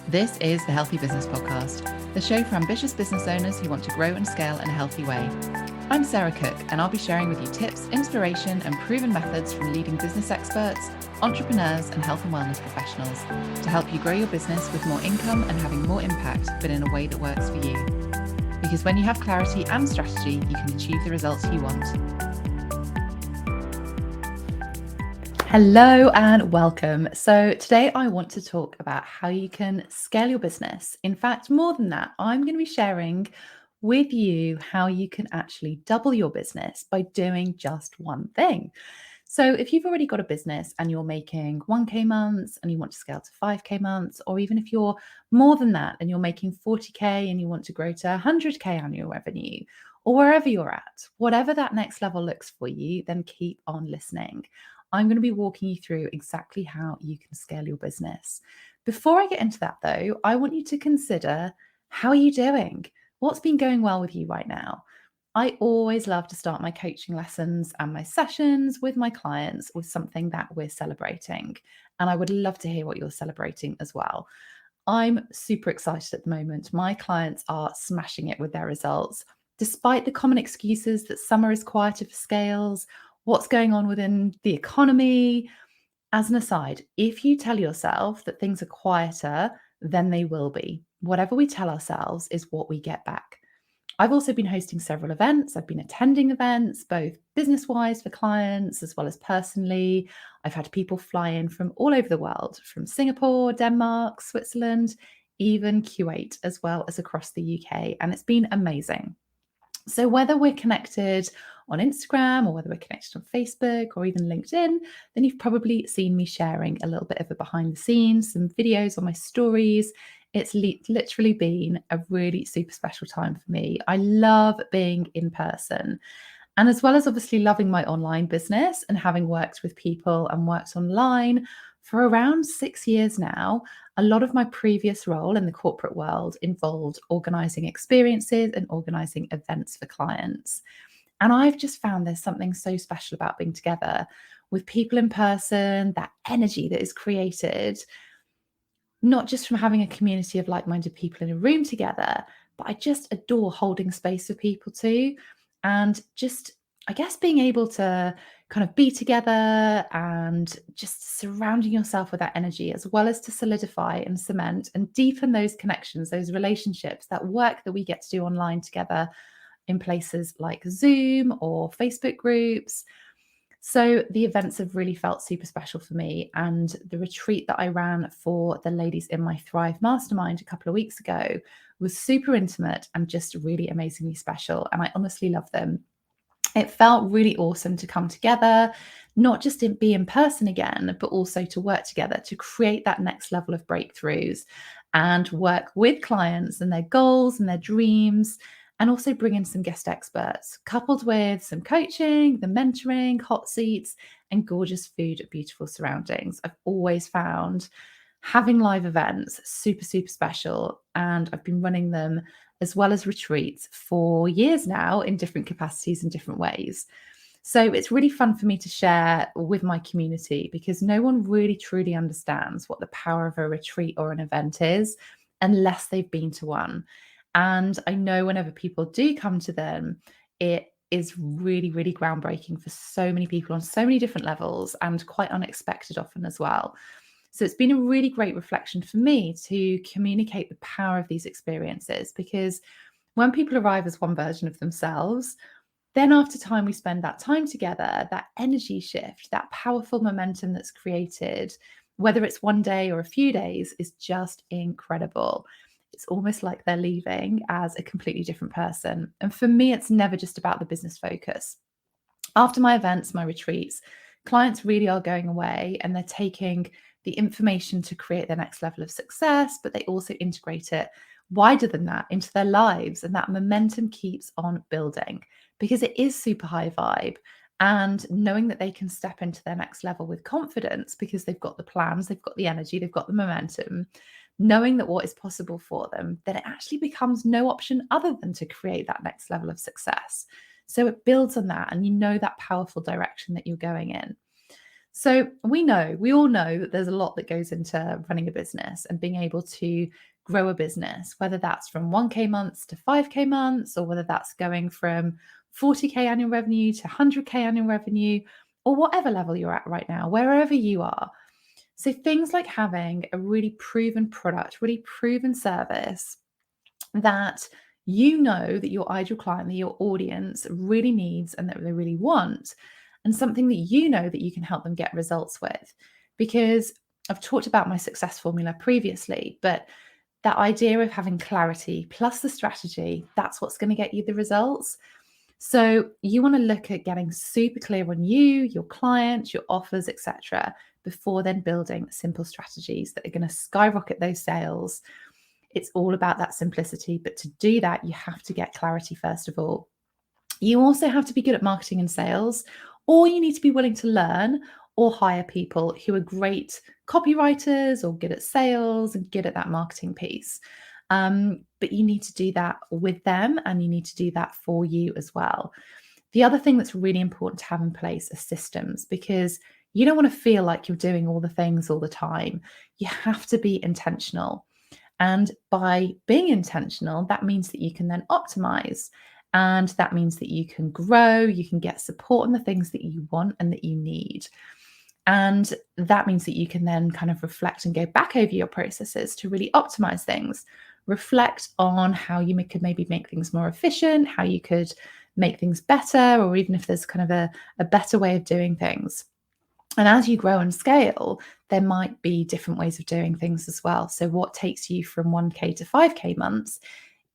This is the Healthy Business Podcast, the show for ambitious business owners who want to grow and scale in a healthy way. I'm Sarah Cook, and I'll be sharing with you tips, inspiration, and proven methods from leading business experts, entrepreneurs, and health and wellness professionals to help you grow your business with more income and having more impact, but in a way that works for you. Because when you have clarity and strategy, you can achieve the results you want. Hello and welcome. So today I want to talk about how you can scale your business. In fact, more than that, I'm going to be sharing with you how you can actually double your business by doing just one thing. So if you've already got a business and you're making 1K months and you want to scale to 5K months, or even if you're more than that and you're making 40K and you want to grow to 100K annual revenue, or wherever you're at, whatever that next level looks for you, then keep on listening. I'm going to be walking you through exactly how you can scale your business. Before I get into that though, I want you to consider, how are you doing? What's been going well with you right now? I always love to start my coaching lessons and my sessions with my clients with something that we're celebrating. And I would love to hear what you're celebrating as well. I'm super excited at the moment. My clients are smashing it with their results, despite the common excuses that summer is quieter for scales, what's going on within the economy. As an aside, if you tell yourself that things are quieter, then they will be. Whatever we tell ourselves is what we get back. I've also been hosting several events. I've been attending events, both business-wise for clients as well as personally. I've had people fly in from all over the world, from Singapore, Denmark, Switzerland, even Kuwait, as well as across the UK. And it's been amazing. So whether we're connected on Instagram or whether we're connected on Facebook or even LinkedIn, then you've probably seen me sharing a little bit of a behind the scenes, some videos on my stories. It's literally been a really super special time for me. I love being in person. And as well as obviously loving my online business and having worked with people and worked online for around 6 years now, a lot of my previous role in the corporate world involved organizing experiences and organizing events for clients. And I've just found there's something so special about being together with people in person, that energy that is created, not just from having a community of like-minded people in a room together, but I just adore holding space for people too. And just, I guess, being able to kind of be together and just surrounding yourself with that energy, as well as to solidify and cement and deepen those connections, those relationships, that work that we get to do online together in places like Zoom or Facebook groups. So the events have really felt super special for me. And the retreat that I ran for the ladies in my Thrive Mastermind a couple of weeks ago was super intimate and just really amazingly special. And I honestly love them. It felt really awesome to come together, not just to be in person again, but also to work together to create that next level of breakthroughs and work with clients and their goals and their dreams, and also bring in some guest experts, coupled with some coaching, the mentoring, hot seats, and gorgeous food at beautiful surroundings. I've always found having live events super, super special, and I've been running them as well as retreats for years now in different capacities and different ways. So it's really fun for me to share with my community, because no one really truly understands what the power of a retreat or an event is unless they've been to one. And I know whenever people do come to them, it is really, really groundbreaking for so many people on so many different levels, and quite unexpected often as well. So it's been a really great reflection for me to communicate the power of these experiences, because when people arrive as one version of themselves, then after time we spend that time together, that energy shift, that powerful momentum that's created, whether it's one day or a few days, is just incredible. It's almost like they're leaving as a completely different person. And for me, it's never just about the business focus. After my events, my retreats, clients really are going away and they're taking the information to create their next level of success, but they also integrate it wider than that into their lives. And that momentum keeps on building, because it is super high vibe. And knowing that they can step into their next level with confidence because they've got the plans, they've got the energy, they've got the momentum, knowing that what is possible for them, then it actually becomes no option other than to create that next level of success. So it builds on that, and you know that powerful direction that you're going in. So we all know that there's a lot that goes into running a business and being able to grow a business, whether that's from 1K months to 5K months, or whether that's going from 40K annual revenue to 100K annual revenue, or whatever level you're at right now, wherever you are. So things like having a really proven product, really proven service that you know that your ideal client, that your audience really needs and that they really want, and something that you know that you can help them get results with. Because I've talked about my success formula previously, but that idea of having clarity plus the strategy, that's what's going to get you the results. So you want to look at getting super clear on you, your clients, your offers, etc., before then building simple strategies that are going to skyrocket those sales. It's all about that simplicity. But to do that, you have to get clarity first of all. You also have to be good at marketing and sales, or you need to be willing to learn or hire people who are great copywriters or good at sales and good at that marketing piece. But you need to do that with them, and you need to do that for you as well. The other thing that's really important to have in place are systems, because you don't want to feel like you're doing all the things all the time. You have to be intentional. And by being intentional, that means that you can then optimize. And that means that you can grow, you can get support on the things that you want and that you need. And that means that you can then kind of reflect and go back over your processes to really optimize things. Reflect on how you could maybe make things more efficient, how you could make things better, or even if there's kind of a better way of doing things. And as you grow and scale, there might be different ways of doing things as well. So what takes you from 1K to 5K months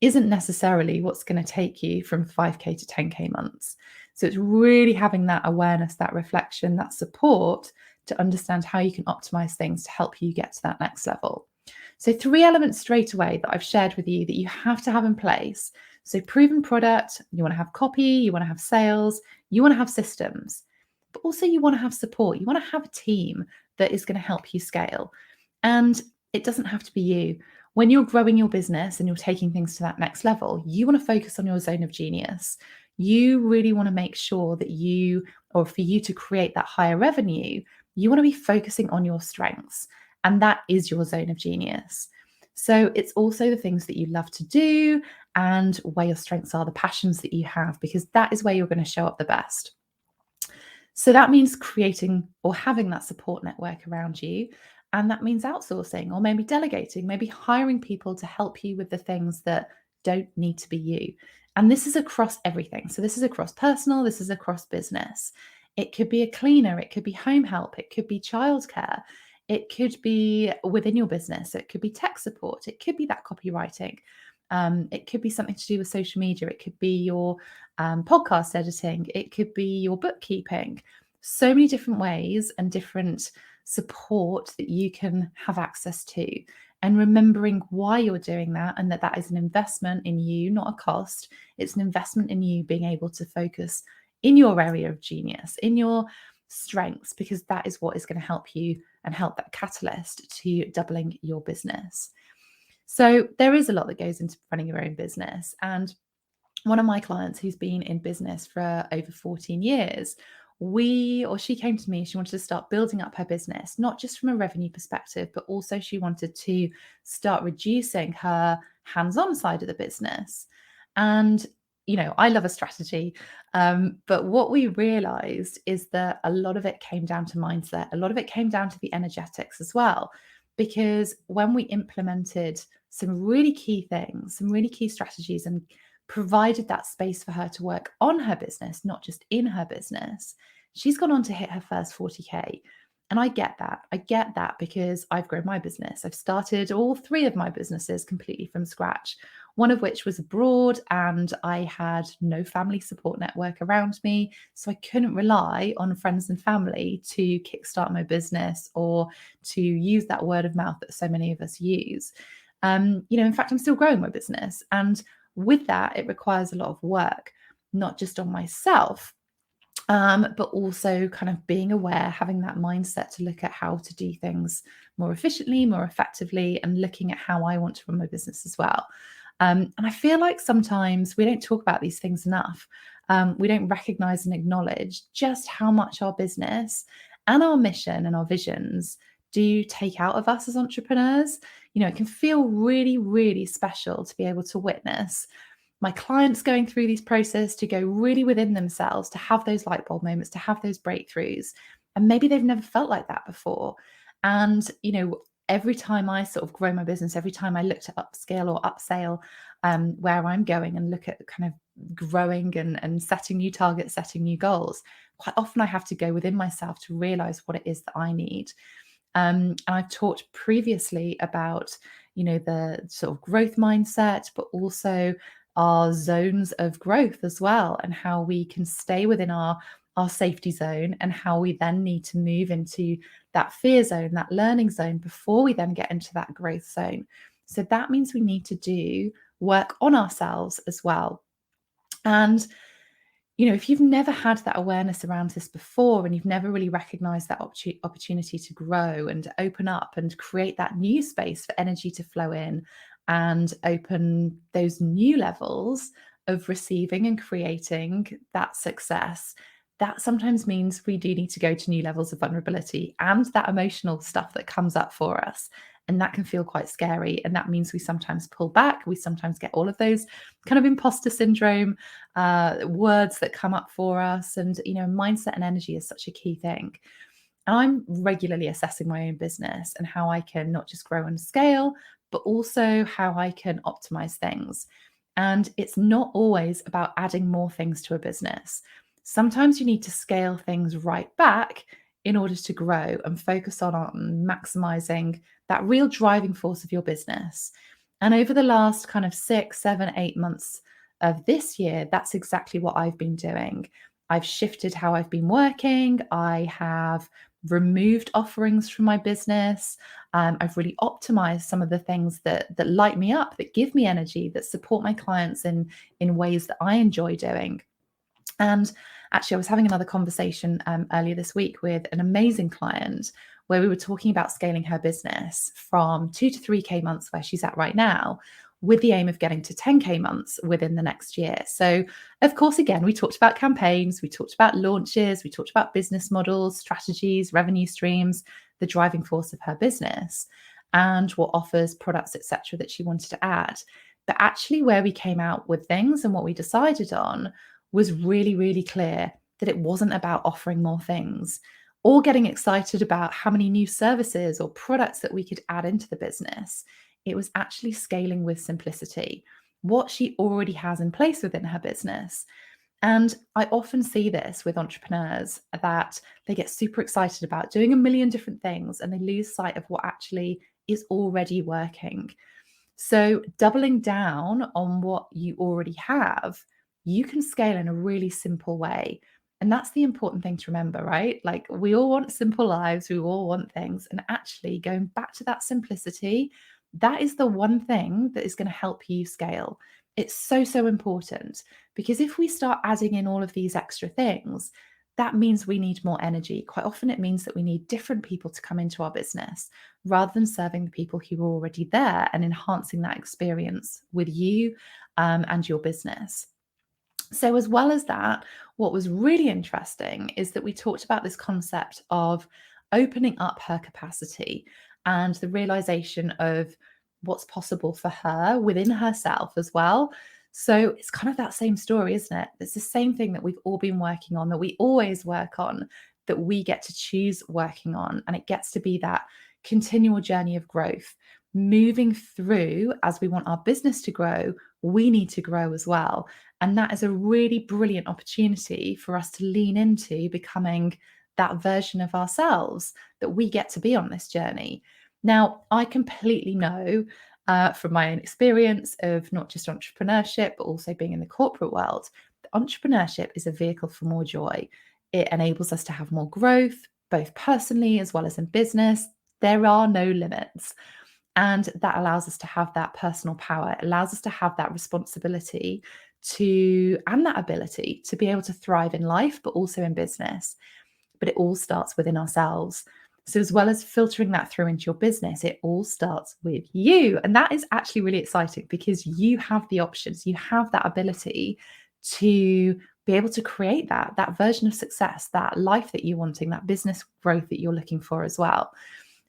isn't necessarily what's going to take you from 5K to 10K months. So it's really having that awareness, that reflection, that support to understand how you can optimize things to help you get to that next level. So 3 elements straight away that I've shared with you that you have to have in place. So proven product, you want to have copy, you want to have sales, you want to have systems, but also you want to have support. You want to have a team that is going to help you scale. And it doesn't have to be you. When you're growing your business and you're taking things to that next level, you want to focus on your zone of genius. You really want to make sure that or for you to create that higher revenue, you want to be focusing on your strengths. And that is your zone of genius. So it's also the things that you love to do and where your strengths are, the passions that you have, because that is where you're going to show up the best. So that means creating or having that support network around you. And that means outsourcing or maybe delegating, maybe hiring people to help you with the things that don't need to be you. And this is across everything. So this is across personal, this is across business. It could be a cleaner, it could be home help, it could be childcare, it could be within your business, it could be tech support, it could be that copywriting. It could be something to do with social media. It could be your podcast editing. It could be your bookkeeping. So many different ways and different support that you can have access to. And remembering why you're doing that, and that is an investment in you, not a cost. It's an investment in you being able to focus in your area of genius, in your strengths, because that is what is going to help you and help that catalyst to doubling your business. So there is a lot that goes into running your own business. And one of my clients who's been in business for over 14 years, she came to me, she wanted to start building up her business, not just from a revenue perspective, but also she wanted to start reducing her hands-on side of the business. And, I love a strategy. But what we realized is that a lot of it came down to mindset. A lot of it came down to the energetics as well. Because when we implemented some really key things, some really key strategies, and provided that space for her to work on her business, not just in her business, she's gone on to hit her first 40K. And I get that. I get that because I've grown my business. I've started all 3 of my businesses completely from scratch, one of which was abroad, and I had no family support network around me. So I couldn't rely on friends and family to kickstart my business or to use that word of mouth that so many of us use. In fact, I'm still growing my business. And with that, it requires a lot of work, not just on myself, but also kind of being aware, having that mindset to look at how to do things more efficiently, more effectively, and looking at how I want to run my business as well. And I feel like sometimes we don't talk about these things enough. We don't recognize and acknowledge just how much our business and our mission and our visions do take out of us as entrepreneurs. It can feel really, really special to be able to witness my clients going through these processes, to go really within themselves, to have those light bulb moments, to have those breakthroughs. And maybe they've never felt like that before. And, every time I sort of grow my business, every time I look to upscale or upsell where I'm going and look at kind of growing and setting new targets, setting new goals, quite often I have to go within myself to realize what it is that I need. And I've talked previously about, the sort of growth mindset, but also our zones of growth as well, and how we can stay within our safety zone, and how we then need to move into that fear zone, that learning zone, before we then get into that growth zone. So that means we need to do work on ourselves as well. And if you've never had that awareness around this before, and you've never really recognized that opportunity to grow and open up and create that new space for energy to flow in and open those new levels of receiving and creating that success, that sometimes means we do need to go to new levels of vulnerability and that emotional stuff that comes up for us. And that can feel quite scary. And that means we sometimes pull back. We sometimes get all of those kind of imposter syndrome words that come up for us. And, mindset and energy is such a key thing. And I'm regularly assessing my own business and how I can not just grow and scale, but also how I can optimize things. And it's not always about adding more things to a business. Sometimes you need to scale things right back in order to grow and focus on maximizing that real driving force of your business. And over the last kind of 6, 7, 8 months of this year, that's exactly what I've been doing. I've shifted how I've been working. I have removed offerings from my business. I've really optimized some of the things that light me up, that give me energy, that support my clients in ways that I enjoy doing. And actually, I was having another conversation earlier this week with an amazing client, where we were talking about scaling her business from 2 to 3K months, where she's at right now, with the aim of getting to 10K months within the next year. So, of course, again, we talked about campaigns, we talked about launches, we talked about business models, strategies, revenue streams, the driving force of her business, and what offers, products, etc., that she wanted to add. But actually, where we came out with things and what we decided on was really, really clear that it wasn't about offering more things or getting excited about how many new services or products that we could add into the business. It was actually scaling with simplicity, what she already has in place within her business. And I often see this with entrepreneurs, that they get super excited about doing a million different things and they lose sight of what actually is already working. So doubling down on what you already have, you can scale in a really simple way. And that's the important thing to remember, right? Like, we all want simple lives, we all want things. And actually, going back to that simplicity, that is the one thing that is going to help you scale. It's so, so important, because if we start adding in all of these extra things, that means we need more energy. Quite often, it means that we need different people to come into our business, rather than serving the people who are already there and enhancing that experience with you and your business. So, as well as that, what was really interesting is that we talked about this concept of opening up her capacity and the realization of what's possible for her within herself as well. So, it's kind of that same story, isn't it? It's the same thing that we've all been working on, that we always work on, that we get to choose working on. And it gets to be that continual journey of growth, moving through. As we want our business to grow, we need to grow as well. And that is a really brilliant opportunity for us to lean into becoming that version of ourselves that we get to be on this journey. Now, I completely know from my own experience of not just entrepreneurship, but also being in the corporate world, that entrepreneurship is a vehicle for more joy. It enables us to have more growth, both personally as well as in business. There are no limits. And that allows us to have that personal power. It allows us to have that responsibility and that ability to be able to thrive in life, but also in business. But it all starts within ourselves. So, as well as filtering that through into your business, it all starts with you. And that is actually really exciting, because you have the options, you have that ability to be able to create that version of success, that life that you're wanting, that business growth that you're looking for as well.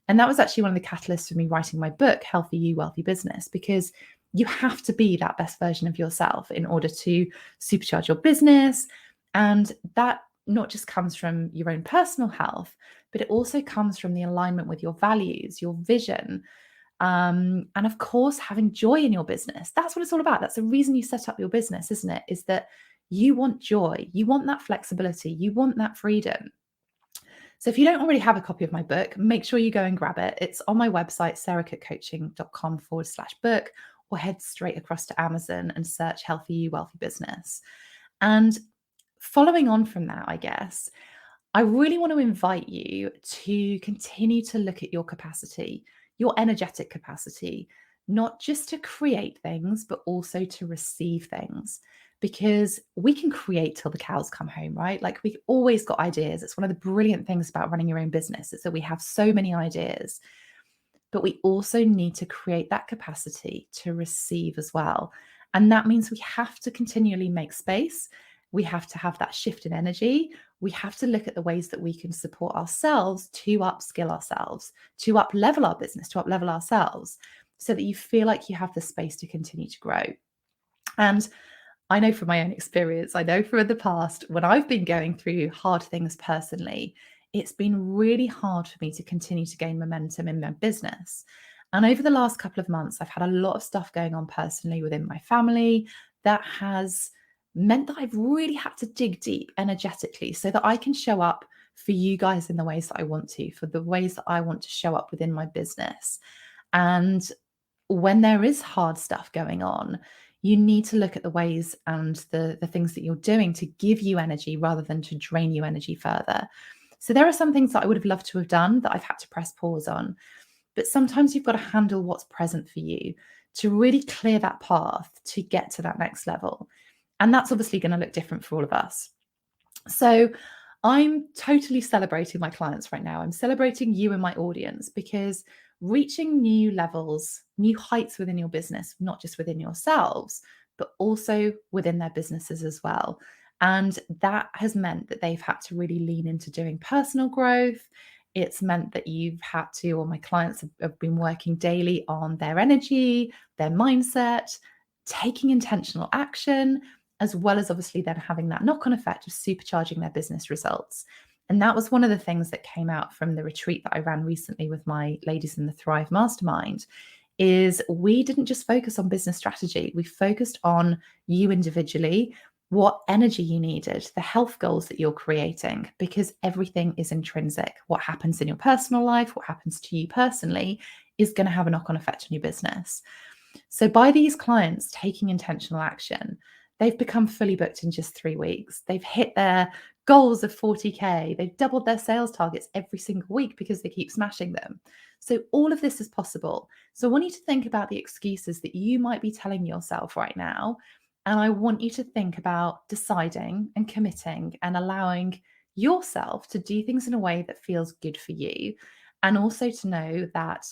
And that was actually one of the catalysts for me writing my book, Healthy You, Wealthy Business, because you have to be that best version of yourself in order to supercharge your business. And that not just comes from your own personal health, but it also comes from the alignment with your values, your vision, and of course, having joy in your business. That's what it's all about. That's the reason you set up your business, isn't it? Is that you want joy, you want that flexibility, you want that freedom. So if you don't already have a copy of my book, make sure you go and grab it. It's on my website, sarahcookcoaching.com/book, or head straight across to Amazon and search Healthy You, Wealthy Business. And following on from that, I guess, I really want to invite you to continue to look at your capacity, your energetic capacity, not just to create things, but also to receive things. Because we can create till the cows come home, right? Like we've always got ideas. It's one of the brilliant things about running your own business, is that we have so many ideas, but we also need to create that capacity to receive as well. And that means we have to continually make space. We have to have that shift in energy. We have to look at the ways that we can support ourselves to upskill ourselves, to up level our business, to up level ourselves, so that you feel like you have the space to continue to grow. And I know from my own experience, I know from the past, when I've been going through hard things personally, it's been really hard for me to continue to gain momentum in my business. And over the last couple of months, I've had a lot of stuff going on personally within my family that has meant that I've really had to dig deep energetically so that I can show up for you guys in the ways that I want to, for the ways that I want to show up within my business. And when there is hard stuff going on, you need to look at the ways and the things that you're doing to give you energy rather than to drain you energy further. So there are some things that I would have loved to have done that I've had to press pause on. But sometimes you've got to handle what's present for you to really clear that path to get to that next level. And that's obviously going to look different for all of us. So I'm totally celebrating my clients right now. I'm celebrating you and my audience, because reaching new levels, new heights within your business, not just within yourselves, but also within their businesses as well. And that has meant that they've had to really lean into doing personal growth. It's meant that you've had to, or my clients have been working daily on their energy, their mindset, taking intentional action, as well as obviously then having that knock-on effect of supercharging their business results. And that was one of the things that came out from the retreat that I ran recently with my ladies in the Thrive Mastermind, is we didn't just focus on business strategy. We focused on you individually, what energy you needed, the health goals that you're creating, because everything is intrinsic. What happens in your personal life, what happens to you personally, is going to have a knock-on effect on your business. So by these clients taking intentional action, they've become fully booked in just 3 weeks. They've hit their goals of 40K. They've doubled their sales targets every single week because they keep smashing them. So all of this is possible. So I want you to think about the excuses that you might be telling yourself right now. And I want you to think about deciding and committing and allowing yourself to do things in a way that feels good for you. And also to know that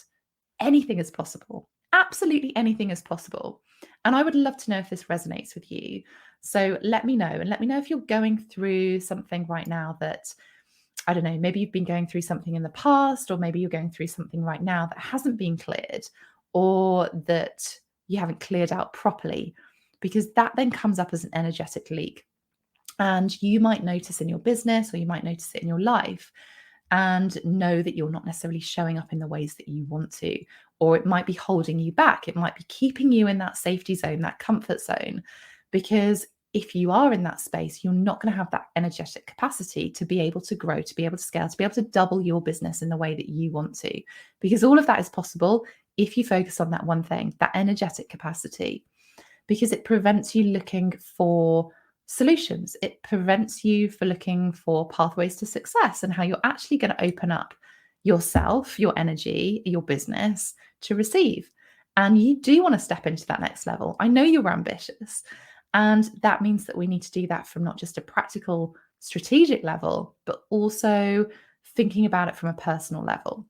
anything is possible. Absolutely anything is possible. And I would love to know if this resonates with you. So let me know, and let me know if you're going through something right now that, I don't know, maybe you've been going through something in the past, or maybe you're going through something right now that hasn't been cleared, or that you haven't cleared out properly, because that then comes up as an energetic leak. And you might notice in your business, or you might notice it in your life, and know that you're not necessarily showing up in the ways that you want to, or it might be holding you back. It might be keeping you in that safety zone, that comfort zone, because if you are in that space, you're not going to have that energetic capacity to be able to grow, to be able to scale, to be able to double your business in the way that you want to, because all of that is possible if you focus on that one thing, that energetic capacity, because it prevents you looking for solutions. It prevents you for looking for pathways to success and how you're actually going to open up yourself, your energy, your business to receive. And you do want to step into that next level. I know you're ambitious. And that means that we need to do that from not just a practical, strategic level, but also thinking about it from a personal level.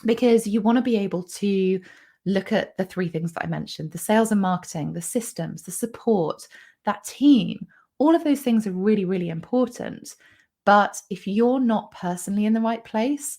Because you want to be able to look at the 3 things that I mentioned: the sales and marketing, the systems, the support, that team, All of those things are really, really important. But if you're not personally in the right place,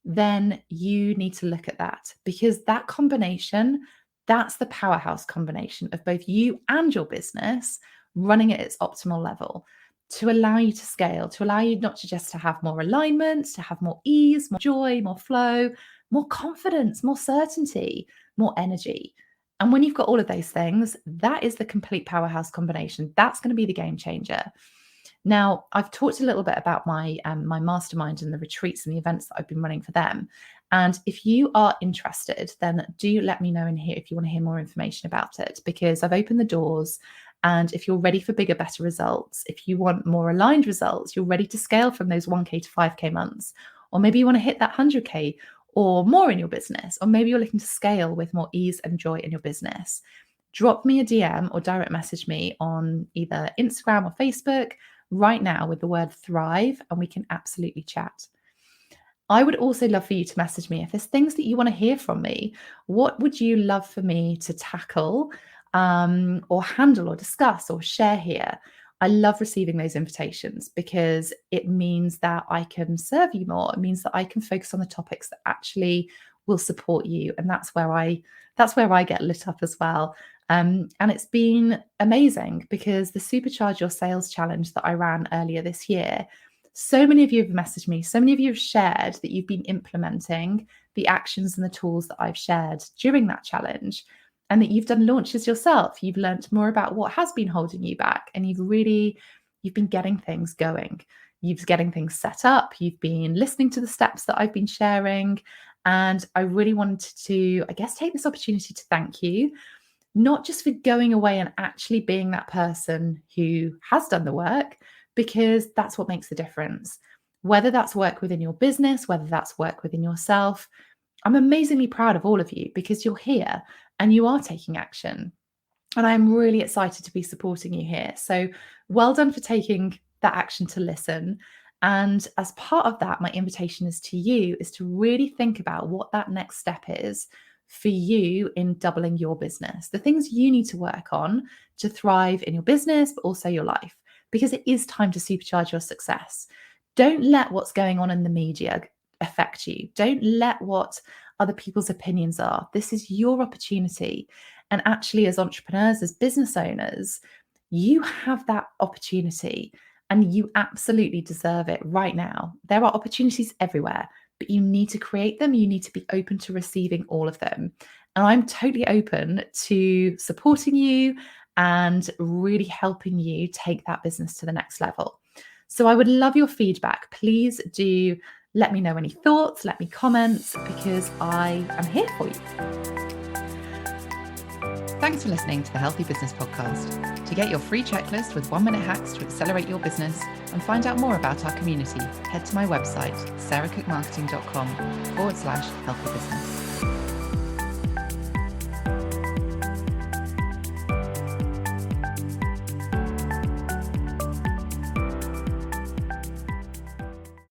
then you need to look at that, because that combination, that's the powerhouse combination of both you and your business running at its optimal level to allow you to scale, to allow you not to just to have more alignment, to have more ease, more joy, more flow, more confidence, more certainty, more energy. And when you've got all of those things, that is the complete powerhouse combination. That's going to be the game changer. Now, I've talked a little bit about my mastermind and the retreats and the events that I've been running for them. And if you are interested, then do let me know in here if you want to hear more information about it, because I've opened the doors. And if you're ready for bigger, better results, if you want more aligned results, you're ready to scale from those 1K to 5K months, or maybe you want to hit that 100K or more in your business, or maybe you're looking to scale with more ease and joy in your business, drop me a DM or direct message me on either Instagram or Facebook right now with the word thrive, and we can absolutely chat. I would also love for you to message me if there's things that you want to hear from me. What would you love for me to tackle or handle or discuss or share here? I love receiving those invitations because it means that I can serve you more. It means that I can focus on the topics that actually will support you. And that's where I get lit up as well. And it's been amazing because the Supercharge Your Sales Challenge that I ran earlier this year, so many of you have messaged me, so many of you have shared that you've been implementing the actions and the tools that I've shared during that challenge, and that you've done launches yourself. You've learned more about what has been holding you back, and you've been getting things going. You've getting things set up. You've been listening to the steps that I've been sharing. And I really wanted to, I guess, take this opportunity to thank you, not just for going away and actually being that person who has done the work, because that's what makes the difference. Whether that's work within your business, whether that's work within yourself, I'm amazingly proud of all of you because you're here and you are taking action. And I'm really excited to be supporting you here. So well done for taking that action to listen. And as part of that, my invitation is to you is to really think about what that next step is for you in doubling your business, the things you need to work on to thrive in your business, but also your life, because it is time to supercharge your success. Don't let what's going on in the media affect you. Don't let what other people's opinions are. This is your opportunity. And actually, as entrepreneurs, as business owners, you have that opportunity and you absolutely deserve it right now. There are opportunities everywhere, but you need to create them. You need to be open to receiving all of them. And I'm totally open to supporting you and really helping you take that business to the next level. So I would love your feedback. Please do let me know any thoughts, let me comments, because I am here for you. Thanks for listening to the Healthy Business Podcast. To get your free checklist with 1-minute hacks to accelerate your business and find out more about our community, head to my website, sarahcookmarketing.com/healthybusiness.